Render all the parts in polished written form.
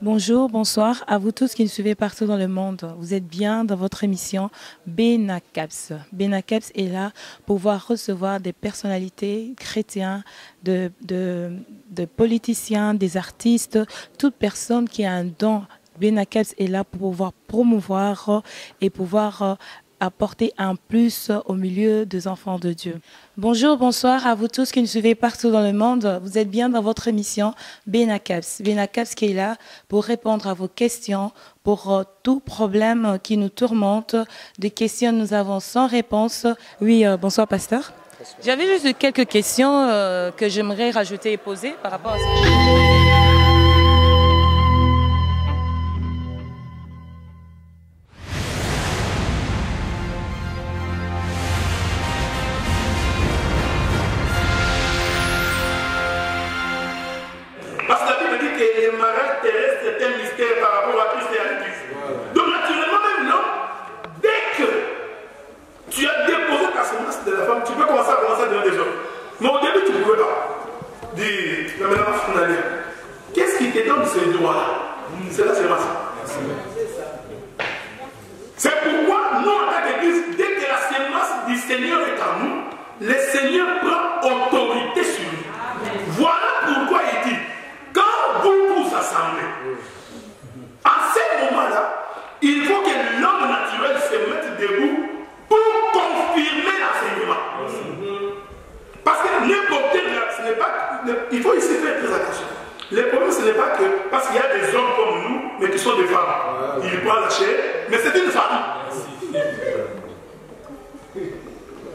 Bonjour, bonsoir à vous tous qui nous suivez partout dans le monde. Vous êtes bien dans votre émission Benacaps. Benacaps est là pour pouvoir recevoir des personnalités chrétiennes, de politiciens, des artistes, toute personne qui a un don. Benacaps est là pour pouvoir promouvoir et pouvoir apporter un plus au milieu des enfants de Dieu. Bonjour, bonsoir à vous tous qui nous suivez partout dans le monde. Vous êtes bien dans votre émission Benacaps. Benacaps qui est là pour répondre à vos questions, pour tout problème qui nous tourmente. Des questions nous avons sans réponse. Oui, bonsoir pasteur. J'avais juste quelques questions que j'aimerais rajouter et poser par rapport à ça. Parce que la Bible dit que le mariage terrestre est un mystère par rapport à Christ et à l'Église. Donc naturellement même non, dès que tu as déposé ta semence de la femme, tu peux commencer à donner des hommes. Mais au début tu ne pouvais pas dire, la madame Funalia, qu'est-ce qui te donne ce droit-là? C'est la semence. C'est pourquoi nous en tant qu'Église, dès que la semence du Seigneur est en nous, le Seigneur prend autorité sur nous. Voilà pourquoi il dit, quand vous vous assemblez, à ce moment-là, il faut que l'homme naturel se mette debout pour confirmer l'enseignement. Parce que n'importe quel, ce n'est pas, il faut ici faire très attention. Le problème, ce n'est pas que, parce qu'il y a des hommes comme nous, mais qui sont des femmes. Ils prennent la chair, mais c'est une femme.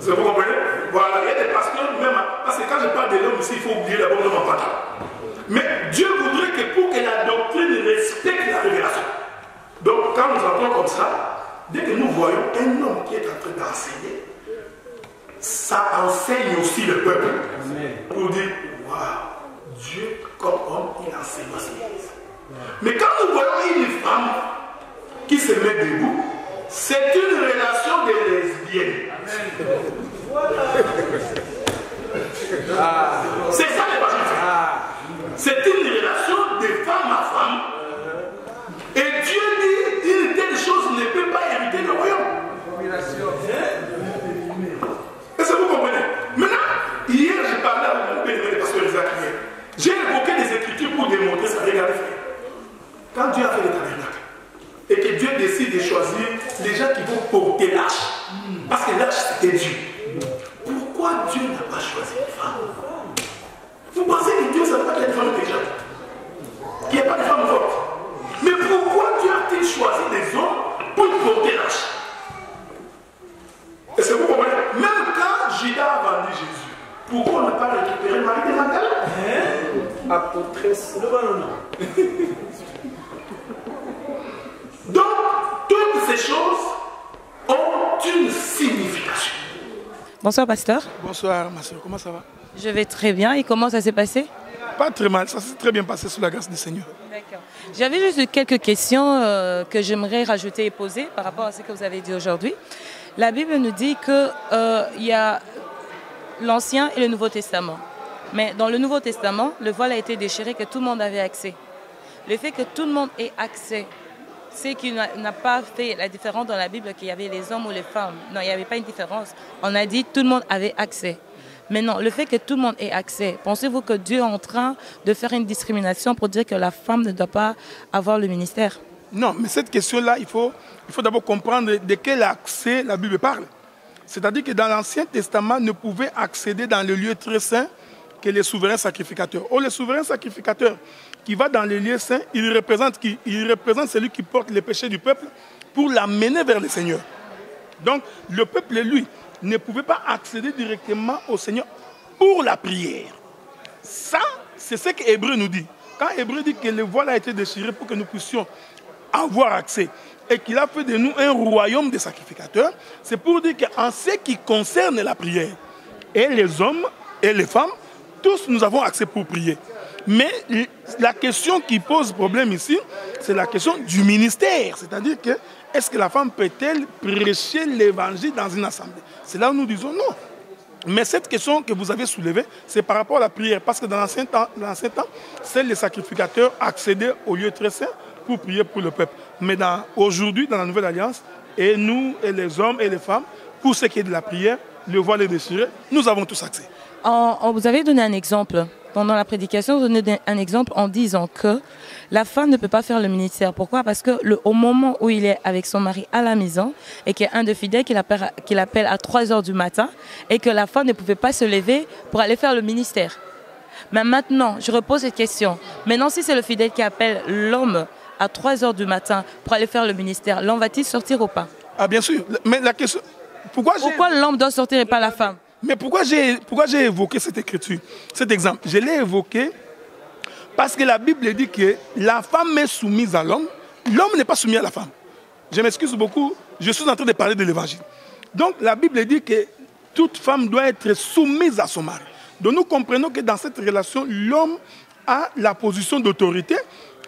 Vous comprenez? Voilà, il y a des pasteurs, même, parce que quand je parle de l'homme ici, il faut oublier d'abord l'homme en patron. Mais Dieu voudrait que pour que la doctrine respecte la révélation. Donc quand nous entrons comme ça, dès que nous voyons un homme qui est en train d'enseigner, ça enseigne aussi le peuple. Pour dire, waouh, Dieu comme homme, il enseigne aussi. Mais quand nous voyons une femme qui se met debout, c'est une relation de lesbienne. C'est ça l'évangile. C'est une relation de femme à femme. Et Dieu dit une telle chose ne peut pas hériter le royaume. Est-ce que vous comprenez? Maintenant, hier j'ai parlé avec mon père, le pasteur Isaac. J'ai évoqué des écritures pour démontrer ça. Regardez, quand Dieu a fait le tabernacle, et que Dieu décide de choisir les gens qui vont porter l'arche, parce que l'arche c'était Dieu. Pourquoi Dieu n'a pas choisi les femmes? Vous pensez que Dieu ne savait pas qu'il y a des femmes intelligentes? Qu'il n'y a pas de femmes fortes? Mais pourquoi Dieu a-t-il choisi des hommes pour porter l'arche? Est-ce que vous comprenez? Même quand Judas a vendu Jésus, pourquoi on n'a pas récupéré Marie de Magdalene? Apôtresse. Donc, toutes ces choses ont une signification. Bonsoir pasteur. Bonsoir ma soeur, comment ça va? Je vais très bien. Et comment ça s'est passé? Pas très mal, ça s'est très bien passé sous la grâce du Seigneur. D'accord. J'avais juste quelques questions que j'aimerais rajouter et poser par rapport à ce que vous avez dit aujourd'hui. La Bible nous dit qu'il y a l'Ancien et le Nouveau Testament. Mais dans le Nouveau Testament, le voile a été déchiré, que tout le monde avait accès. Le fait que tout le monde ait accès, c'est qu'il n'a pas fait la différence dans la Bible qu'il y avait les hommes ou les femmes. Non, il n'y avait pas une différence. On a dit que tout le monde avait accès. Mais non, le fait que tout le monde ait accès, pensez-vous que Dieu est en train de faire une discrimination pour dire que la femme ne doit pas avoir le ministère? Non, mais cette question-là, il faut d'abord comprendre de quel accès la Bible parle. C'est-à-dire que dans l'Ancien Testament, ne pouvait accéder dans le lieu très saint que les souverains sacrificateurs. Or, le souverain sacrificateur qui va dans les lieux saints, il représente qui? Il représente celui qui porte les péchés du peuple pour l'amener vers le Seigneur. Donc, le peuple, lui, ne pouvait pas accéder directement au Seigneur pour la prière. Ça, c'est ce que Hébreu nous dit. Quand Hébreu dit que le voile a été déchiré pour que nous puissions avoir accès et qu'il a fait de nous un royaume de sacrificateurs, c'est pour dire qu'en ce qui concerne la prière, et les hommes et les femmes, tous nous avons accès pour prier. Mais la question qui pose problème ici, c'est la question du ministère. C'est-à-dire que, est-ce que la femme peut-elle prêcher l'évangile dans une assemblée? C'est là où nous disons non. Mais cette question que vous avez soulevée, c'est par rapport à la prière. Parce que dans l'ancien temps, seuls les sacrificateurs accédaient au lieu très saint pour prier pour le peuple. Mais aujourd'hui, dans la Nouvelle Alliance, et nous, et les hommes et les femmes, pour ce qui est de la prière, le voile est déchiré, nous avons tous accès. Vous avez donné un exemple. Pendant la prédication, vous donnez un exemple en disant que la femme ne peut pas faire le ministère. Pourquoi? Parce que au moment où il est avec son mari à la maison et qu'il y a un de fidèles qui l'appelle à 3 heures du matin et que la femme ne pouvait pas se lever pour aller faire le ministère. Mais maintenant, je repose cette question. Maintenant, si c'est le fidèle qui appelle l'homme à 3 heures du matin pour aller faire le ministère, l'homme va-t-il sortir ou pas? Ah bien sûr. Mais la question... Pourquoi l'homme doit sortir et pas la femme? Mais pourquoi j'ai évoqué cette écriture, cet exemple? Je l'ai évoqué parce que la Bible dit que la femme est soumise à l'homme, l'homme n'est pas soumis à la femme. Je m'excuse beaucoup, je suis en train de parler de l'évangile. Donc la Bible dit que toute femme doit être soumise à son mari. Donc nous comprenons que dans cette relation, l'homme a la position d'autorité,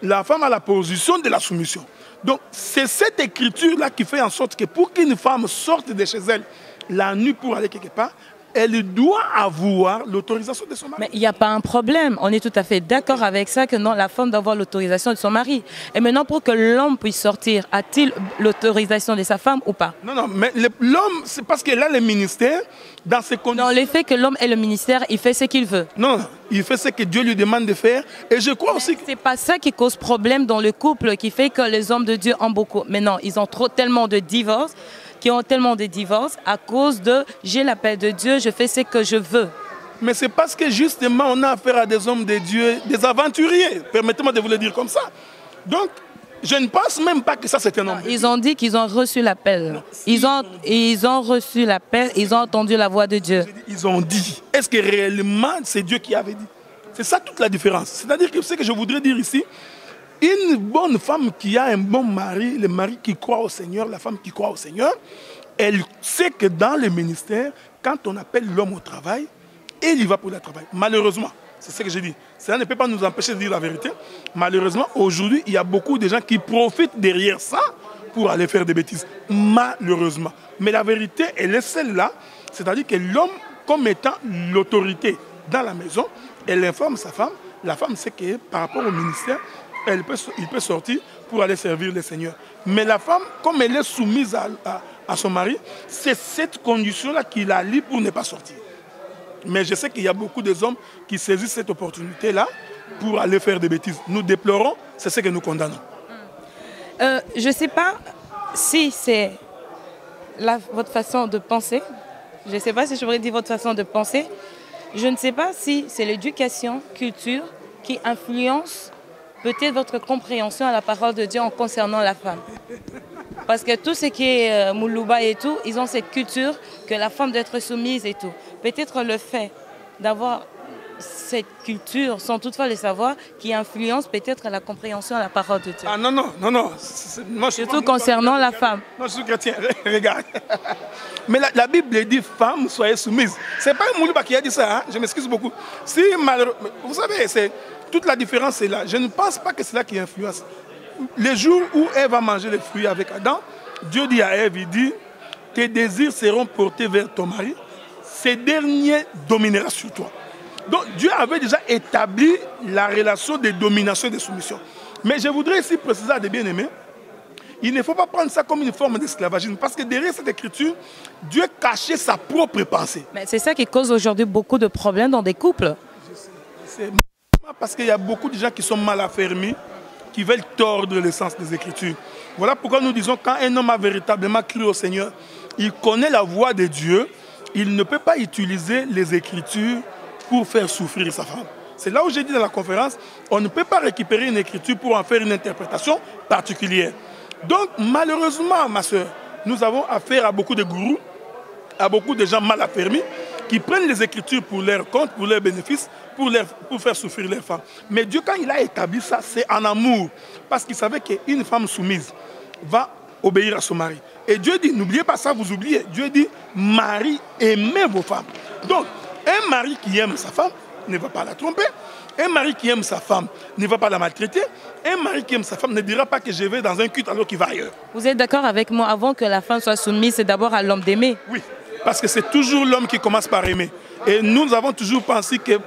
la femme a la position de la soumission. Donc c'est cette écriture-là qui fait en sorte que pour qu'une femme sorte de chez elle la nuit pour aller quelque part, elle doit avoir l'autorisation de son mari. Mais il n'y a pas un problème. On est tout à fait d'accord avec ça, que non, la femme doit avoir l'autorisation de son mari. Et maintenant, pour que l'homme puisse sortir, a-t-il l'autorisation de sa femme ou pas? Non, non, mais l'homme, c'est parce que là, le ministère, dans ces conditions... Dans l'effet que l'homme ait le ministère, il fait ce qu'il veut. Non, il fait ce que Dieu lui demande de faire. Et je crois aussi que... C'est pas ça qui cause problème dans le couple, qui fait que les hommes de Dieu ont beaucoup. Mais non, ils ont tellement de divorces, qui ont tellement de divorces à cause de « j'ai l'appel de Dieu, je fais ce que je veux ». Mais c'est parce que justement, on a affaire à des hommes de Dieu, des aventuriers. Permettez-moi de vous le dire comme ça. Donc, je ne pense même pas que ça c'est un homme. Ils ont dit qu'ils ont reçu l'appel. Ils ont reçu l'appel, ils ont entendu la voix de Dieu. Ils ont dit. Est-ce que réellement c'est Dieu qui avait dit? C'est ça toute la différence. C'est-à-dire que ce que je voudrais dire ici, une bonne femme qui a un bon mari, le mari qui croit au Seigneur, la femme qui croit au Seigneur, elle sait que dans le ministère, quand on appelle l'homme au travail, il y va pour le travail. Malheureusement, c'est ce que j'ai dit. Cela ne peut pas nous empêcher de dire la vérité. Malheureusement, aujourd'hui, il y a beaucoup de gens qui profitent derrière ça pour aller faire des bêtises. Malheureusement. Mais la vérité, elle est celle-là. C'est-à-dire que l'homme, comme étant l'autorité dans la maison, elle informe sa femme. La femme sait que par rapport au ministère, il peut sortir pour aller servir le Seigneur. Mais la femme, comme elle est soumise à son mari, c'est cette condition-là qui la lie pour ne pas sortir. Mais je sais qu'il y a beaucoup d'hommes qui saisissent cette opportunité-là pour aller faire des bêtises. Nous déplorons, c'est ce que nous condamnons. Je ne sais pas si c'est votre façon de penser. Je ne sais pas si je pourrais dire votre façon de penser. Je ne sais pas si c'est l'éducation, culture qui influence peut-être votre compréhension à la parole de Dieu en concernant la femme. Parce que tout ce qui est Moulouba et tout, ils ont cette culture que la femme doit être soumise et tout. Peut-être le fait d'avoir cette culture, sans toutefois le savoir, qui influence peut-être la compréhension à la parole de Dieu. Ah non, non, non, non. Moi, surtout concernant la femme. Moi, je suis chrétien, regarde. Mais la Bible dit, femme, soyez soumise. Ce n'est pas un Moulouba qui a dit ça, hein? Je m'excuse beaucoup. Si, vous savez, toute la différence est là. Je ne pense pas que c'est là qui influence. Le jour où Ève va manger les fruits avec Adam, Dieu dit à Ève, il dit, tes désirs seront portés vers ton mari, ce dernier dominera sur toi. Donc Dieu avait déjà établi la relation de domination et de soumission. Mais je voudrais ici préciser à des bien-aimés, il ne faut pas prendre ça comme une forme d'esclavagisme, parce que derrière cette écriture, Dieu cachait sa propre pensée. Mais c'est ça qui cause aujourd'hui beaucoup de problèmes dans des couples. C'est parce qu'il y a beaucoup de gens qui sont mal affermis, qui veulent tordre l'essence des Écritures. Voilà pourquoi nous disons, quand un homme a véritablement cru au Seigneur, il connaît la voix de Dieu, il ne peut pas utiliser les Écritures pour faire souffrir sa femme. C'est là où j'ai dit dans la conférence, on ne peut pas récupérer une écriture pour en faire une interprétation particulière. Donc, malheureusement, ma soeur, nous avons affaire à beaucoup de gourous, à beaucoup de gens mal affermis, qui prennent les Écritures pour leur compte, pour leur bénéfice, pour faire souffrir leurs femmes. Mais Dieu, quand il a établi ça, c'est en amour. Parce qu'il savait qu'une femme soumise va obéir à son mari. Et Dieu dit, n'oubliez pas ça, vous oubliez. Dieu dit, mari, aimez vos femmes. Donc, un mari qui aime sa femme ne va pas la tromper. Un mari qui aime sa femme ne va pas la maltraiter. Un mari qui aime sa femme ne dira pas que je vais dans un culte alors qu'il va ailleurs. Vous êtes d'accord avec moi, avant que la femme soit soumise, c'est d'abord à l'homme d'aimer? Oui. Parce que c'est toujours l'homme qui commence par aimer. Et nous avons toujours pensé que,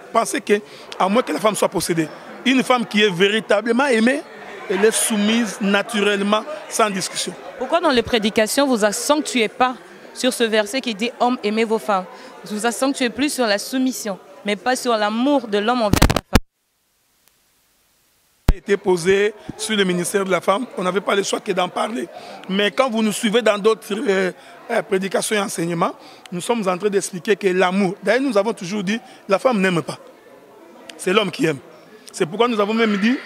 à moins que la femme soit possédée, une femme qui est véritablement aimée, elle est soumise naturellement, sans discussion. Pourquoi dans les prédications, vous accentuez pas sur ce verset qui dit « Hommes, aimez vos femmes ». Vous accentuez plus sur la soumission, mais pas sur l'amour de l'homme envers la femme. A été posé sur le ministère de la femme, on n'avait pas le choix que d'en parler. Mais quand vous nous suivez dans d'autres prédications et enseignements, nous sommes en train d'expliquer que l'amour, d'ailleurs nous avons toujours dit, la femme n'aime pas. C'est l'homme qui aime. C'est pourquoi nous avons même dit,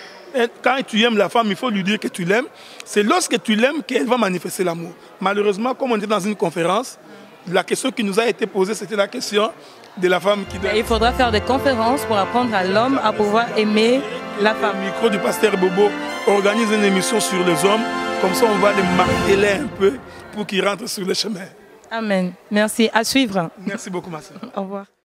quand tu aimes la femme, il faut lui dire que tu l'aimes. C'est lorsque tu l'aimes qu'elle va manifester l'amour. Malheureusement, comme on était dans une conférence, la question qui nous a été posée, c'était la question de la femme qui doit... Il faudra faire des conférences pour apprendre à l'homme à pouvoir aimer la femme. Le micro du pasteur Bobo organise une émission sur les hommes. Comme ça, on va les marteler un peu pour qu'ils rentrent sur le chemin. Amen. Merci. À suivre. Merci beaucoup, ma sœur. Au revoir.